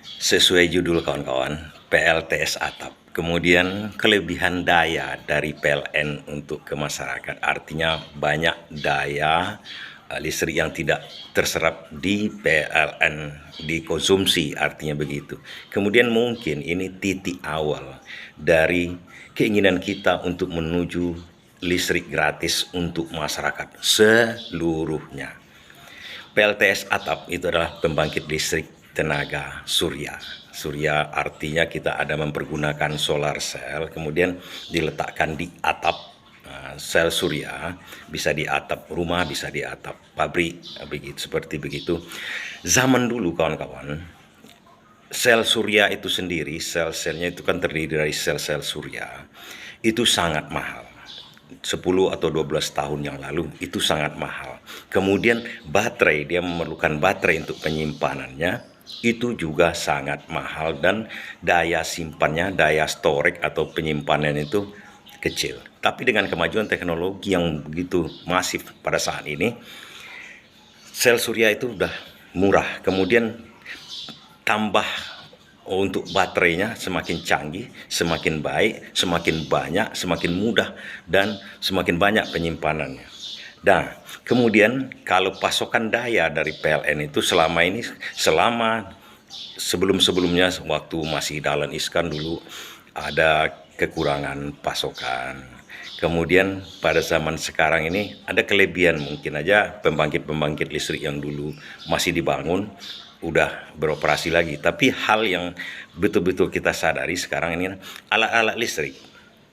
Sesuai judul kawan-kawan, PLTS atap. Kemudian kelebihan daya dari PLN untuk ke masyarakat, artinya banyak daya listrik yang tidak terserap di PLN, dikonsumsi, artinya begitu. Kemudian mungkin ini titik awal dari keinginan kita untuk menuju listrik gratis untuk masyarakat seluruhnya. PLTS atap itu adalah pembangkit listrik tenaga surya. Surya artinya kita ada mempergunakan solar cell, kemudian diletakkan di atap sel surya, bisa di atap rumah, bisa di atap pabrik, begitu, seperti begitu. Zaman dulu kawan-kawan, sel surya itu sendiri, sel-selnya itu kan terdiri dari sel-sel surya, itu sangat mahal. 10 atau 12 tahun yang lalu itu sangat mahal. Kemudian baterai, dia memerlukan baterai untuk penyimpanannya, itu juga sangat mahal, dan daya simpannya, daya storage atau penyimpanan itu kecil. Tapi dengan kemajuan teknologi yang begitu masif pada saat ini, sel surya itu udah murah. Kemudian tambah untuk baterainya semakin canggih, semakin baik, semakin banyak, semakin mudah, dan semakin banyak penyimpanannya. Nah, kemudian kalau pasokan daya dari PLN itu selama ini, sebelum-sebelumnya waktu masih Dahlan Iskan dulu ada kekurangan pasokan. Kemudian pada zaman sekarang ini ada kelebihan, mungkin aja pembangkit-pembangkit listrik yang dulu masih dibangun udah beroperasi lagi. Tapi hal yang betul-betul kita sadari sekarang ini, alat-alat listrik.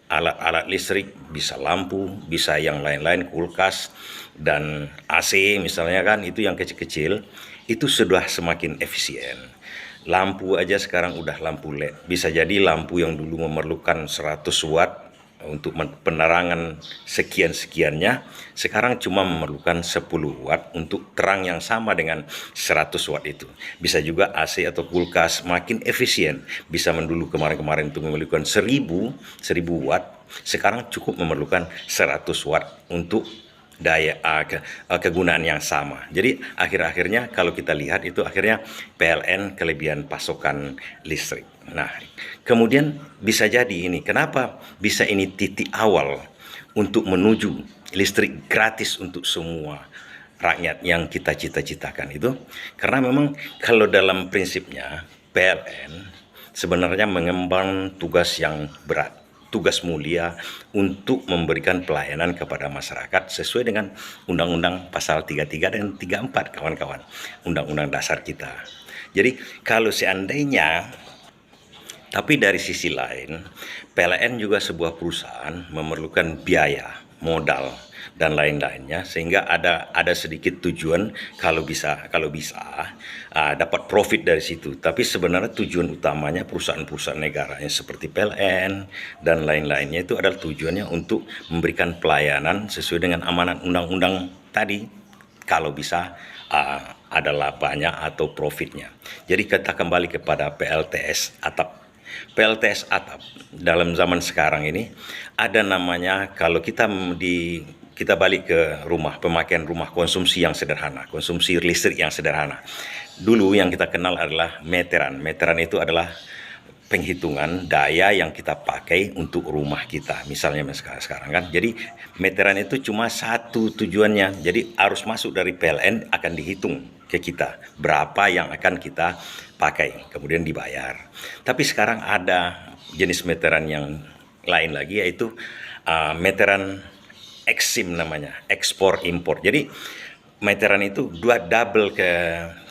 Alat-alat listrik bisa lampu, bisa yang lain-lain, kulkas, dan AC misalnya kan, itu yang kecil-kecil, itu sudah semakin efisien. Lampu aja sekarang udah lampu LED. Bisa jadi lampu yang dulu memerlukan 100 watt untuk penerangan sekian-sekiannya, sekarang cuma memerlukan 10 watt untuk terang yang sama dengan 100 watt itu. Bisa juga AC atau kulkas makin efisien, bisa dulu kemarin-kemarin itu memerlukan 1000 watt, sekarang cukup memerlukan 100 watt untuk daya kegunaan yang sama. Jadi akhir-akhirnya kalau kita lihat itu akhirnya PLN kelebihan pasokan listrik. Nah, kemudian bisa jadi ini, kenapa bisa ini titik awal untuk menuju listrik gratis untuk semua rakyat yang kita cita-citakan itu, karena memang kalau dalam prinsipnya PLN sebenarnya mengemban tugas yang berat, tugas mulia untuk memberikan pelayanan kepada masyarakat sesuai dengan Undang-Undang Pasal 33 dan 34, kawan-kawan, Undang-Undang Dasar kita. Jadi kalau seandainya, tapi dari sisi lain, PLN juga sebuah perusahaan memerlukan biaya, modal, dan lain-lainnya, sehingga ada sedikit tujuan kalau bisa dapat profit dari situ. Tapi sebenarnya tujuan utamanya perusahaan-perusahaan negara yang seperti PLN dan lain-lainnya itu adalah tujuannya untuk memberikan pelayanan sesuai dengan amanat undang-undang tadi, kalau bisa ada labanya atau profitnya. Jadi kita kembali kepada PLTS atap. PLTS atap dalam zaman sekarang ini ada namanya, kalau kita balik ke rumah, pemakaian rumah, konsumsi yang sederhana, konsumsi listrik yang sederhana. Dulu yang kita kenal adalah meteran. Meteran itu adalah penghitungan daya yang kita pakai untuk rumah kita, misalnya sekarang kan. Jadi meteran itu cuma satu tujuannya, jadi arus masuk dari PLN akan dihitung ke kita berapa yang akan kita pakai, kemudian dibayar. Tapi sekarang ada jenis meteran yang lain lagi, yaitu meteran eksim namanya, ekspor impor. Jadi meteran itu double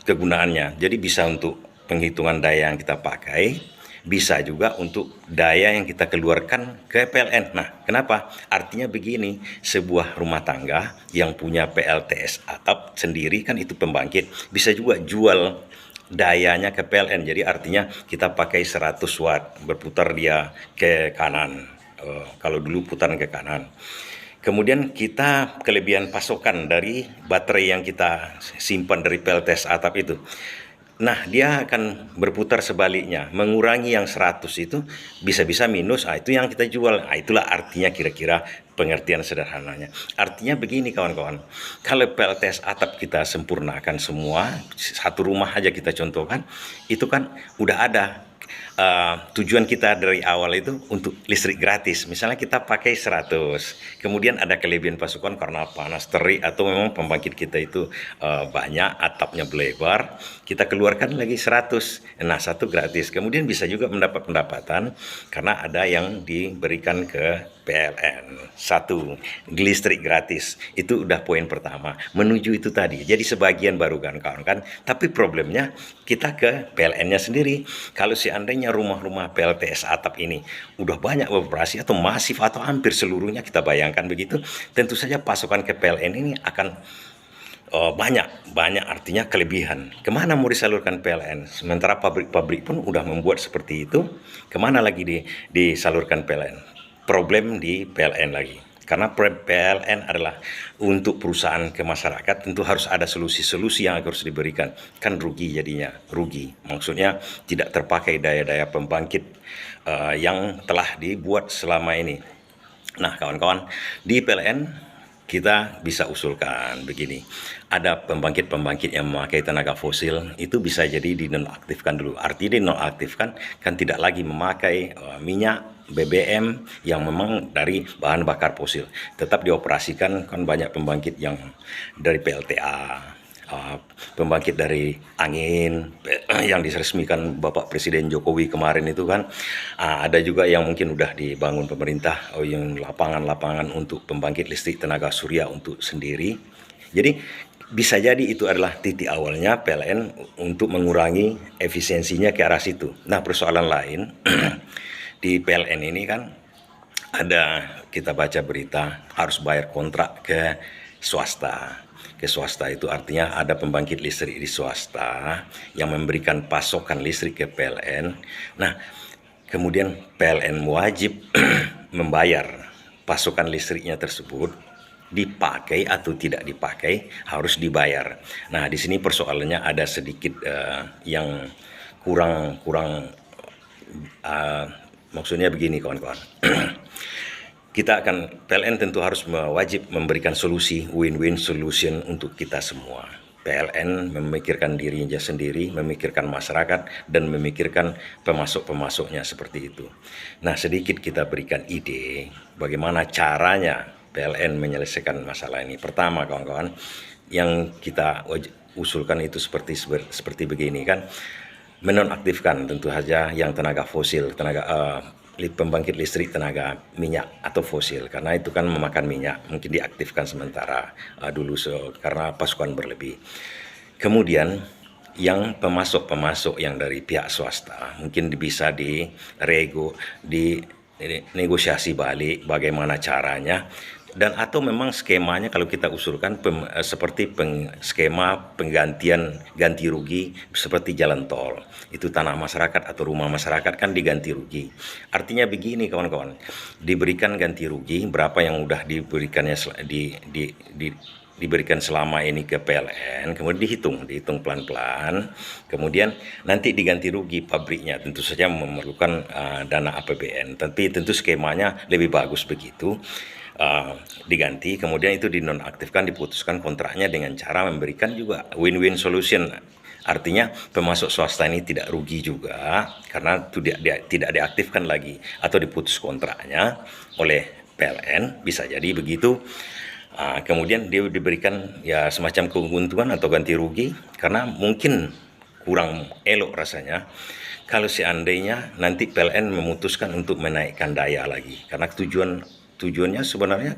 kegunaannya, jadi bisa untuk penghitungan daya yang kita pakai, bisa juga untuk daya yang kita keluarkan ke PLN. Nah, kenapa? Artinya begini, sebuah rumah tangga yang punya PLTS atap sendiri kan itu pembangkit, bisa juga jual dayanya ke PLN. Jadi artinya kita pakai 100 watt, berputar dia ke kanan. Kalau dulu putaran ke kanan. Kemudian kita kelebihan pasokan dari baterai yang kita simpan dari PLTS atap itu. Nah, dia akan berputar sebaliknya, mengurangi yang 100 itu bisa-bisa minus, itu yang kita jual. Itulah artinya kira-kira pengertian sederhananya. Artinya begini kawan-kawan, kalau PLTS atap kita sempurnakan semua, satu rumah aja kita contohkan, itu kan udah ada tujuan kita dari awal itu untuk listrik gratis. Misalnya kita pakai 100, kemudian ada kelebihan pasukan karena panas terik atau memang pembangkit kita itu banyak, atapnya berlebar, kita keluarkan lagi 100. Nah, satu gratis. Kemudian bisa juga mendapat pendapatan karena ada yang diberikan ke PLN. Satu, listrik gratis. Itu udah poin pertama. Menuju itu tadi. Jadi sebagian baru kan kawan kan. Tapi problemnya kita ke PLN-nya sendiri. Kalau seandainya rumah-rumah PLTS atap ini udah banyak beroperasi atau masif atau hampir seluruhnya kita bayangkan begitu, tentu saja pasokan ke PLN ini akan banyak artinya kelebihan. Kemana mau disalurkan PLN? Sementara pabrik-pabrik pun udah membuat seperti itu, kemana lagi disalurkan PLN? Problem di PLN lagi. Karena PLN adalah untuk perusahaan ke masyarakat, tentu harus ada solusi-solusi yang harus diberikan. Kan rugi jadinya, rugi. Maksudnya tidak terpakai daya-daya pembangkit yang telah dibuat selama ini. Nah, kawan-kawan, di PLN kita bisa usulkan begini, ada pembangkit-pembangkit yang memakai tenaga fosil, itu bisa jadi dinonaktifkan dulu. Artinya dinonaktifkan kan tidak lagi memakai minyak, BBM yang memang dari bahan bakar fosil, tetap dioperasikan. Kan banyak pembangkit yang dari PLTA, pembangkit dari angin yang diresmikan Bapak Presiden Jokowi kemarin itu kan, ada juga yang mungkin udah dibangun pemerintah, yang lapangan-lapangan untuk pembangkit listrik tenaga surya untuk sendiri. Jadi bisa jadi itu adalah titik awalnya PLN untuk mengurangi efisiensinya ke arah situ. Nah, persoalan lain di PLN ini kan ada, kita baca berita harus bayar kontrak ke swasta. Ke swasta itu artinya ada pembangkit listrik di swasta yang memberikan pasokan listrik ke PLN. Nah, kemudian PLN wajib membayar pasokan listriknya tersebut, dipakai atau tidak dipakai harus dibayar. Nah, di sini persoalannya ada sedikit yang kurang maksudnya begini kawan-kawan. Kita akan, PLN tentu harus wajib memberikan solusi, win-win solution untuk kita semua. PLN memikirkan dirinya sendiri, memikirkan masyarakat, dan memikirkan pemasok-pemasoknya seperti itu. Nah, sedikit kita berikan ide bagaimana caranya PLN menyelesaikan masalah ini. Pertama kawan-kawan, yang kita usulkan itu seperti begini kan, menonaktifkan tentu saja yang tenaga fosil, pembangkit listrik tenaga minyak atau fosil, karena itu kan memakan minyak, mungkin diaktifkan sementara dulu karena pasukan berlebih. Kemudian yang pemasok-pemasok yang dari pihak swasta mungkin bisa dinegosiasi balik bagaimana caranya, dan atau memang skemanya kalau kita usulkan seperti skema penggantian ganti rugi seperti jalan tol, itu tanah masyarakat atau rumah masyarakat kan diganti rugi. Artinya begini kawan-kawan, diberikan ganti rugi berapa yang udah diberikannya diberikan selama ini ke PLN, kemudian dihitung pelan-pelan, kemudian nanti diganti rugi pabriknya, tentu saja memerlukan dana APBN, tapi tentu skemanya lebih bagus begitu. Diganti, kemudian itu dinonaktifkan, diputuskan kontraknya dengan cara memberikan juga win-win solution. Artinya pemasok swasta ini tidak rugi juga karena tidak diaktifkan lagi atau diputus kontraknya oleh PLN, bisa jadi begitu. Kemudian dia diberikan ya semacam keuntungan atau ganti rugi karena mungkin kurang elok rasanya kalau seandainya nanti PLN memutuskan untuk menaikkan daya lagi, karena tujuannya sebenarnya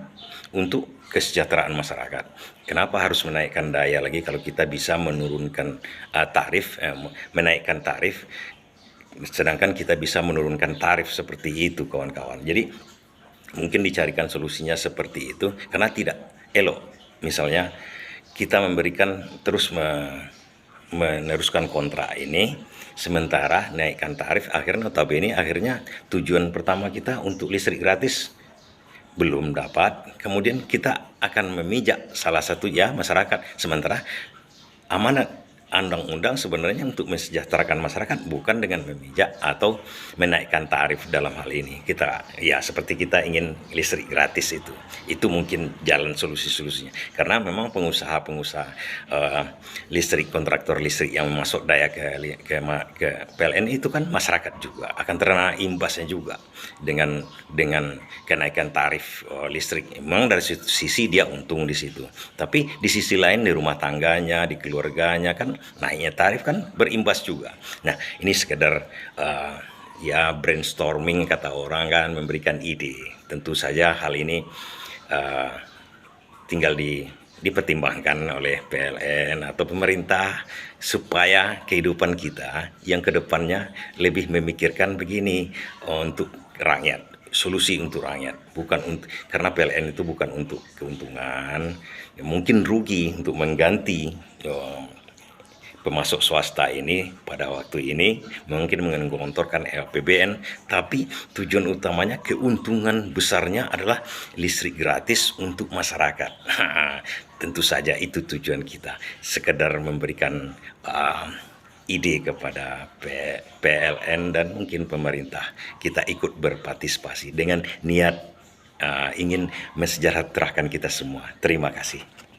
untuk kesejahteraan masyarakat. Kenapa harus menaikkan daya lagi kalau kita bisa menurunkan menaikkan tarif, sedangkan kita bisa menurunkan tarif seperti itu kawan-kawan. Jadi mungkin dicarikan solusinya seperti itu, karena tidak elok. Misalnya kita memberikan terus meneruskan kontrak ini, sementara naikkan tarif, akhirnya tujuan pertama kita untuk listrik gratis belum dapat, kemudian kita akan memijak salah satu ya masyarakat, sementara amanat undang-undang sebenarnya untuk mensejahterakan masyarakat, bukan dengan memijak atau menaikkan tarif dalam hal ini. Kita ya seperti kita ingin listrik gratis itu mungkin jalan solusi-solusinya, karena memang pengusaha-pengusaha listrik, kontraktor listrik yang masuk daya ke PLN itu kan masyarakat juga akan terkena imbasnya juga dengan kenaikan tarif listrik. Memang dari sisi dia untung di situ, tapi di sisi lain di rumah tangganya, di keluarganya kan naiknya tarif kan berimbas juga. Nah, ini sekedar ya brainstorming kata orang kan, memberikan ide. Tentu saja hal ini tinggal dipertimbangkan oleh PLN atau pemerintah supaya kehidupan kita yang kedepannya lebih memikirkan begini untuk rakyat, solusi untuk rakyat, bukan untuk, karena PLN itu bukan untuk keuntungan, ya, mungkin rugi untuk mengganti pemasok swasta ini pada waktu ini mungkin menggelontorkan APBN, tapi tujuan utamanya, keuntungan besarnya adalah listrik gratis untuk masyarakat. Tentu saja itu tujuan kita, sekedar memberikan ide kepada PLN dan mungkin pemerintah. Kita ikut berpartisipasi dengan niat ingin mensejahterakan kita semua. Terima kasih.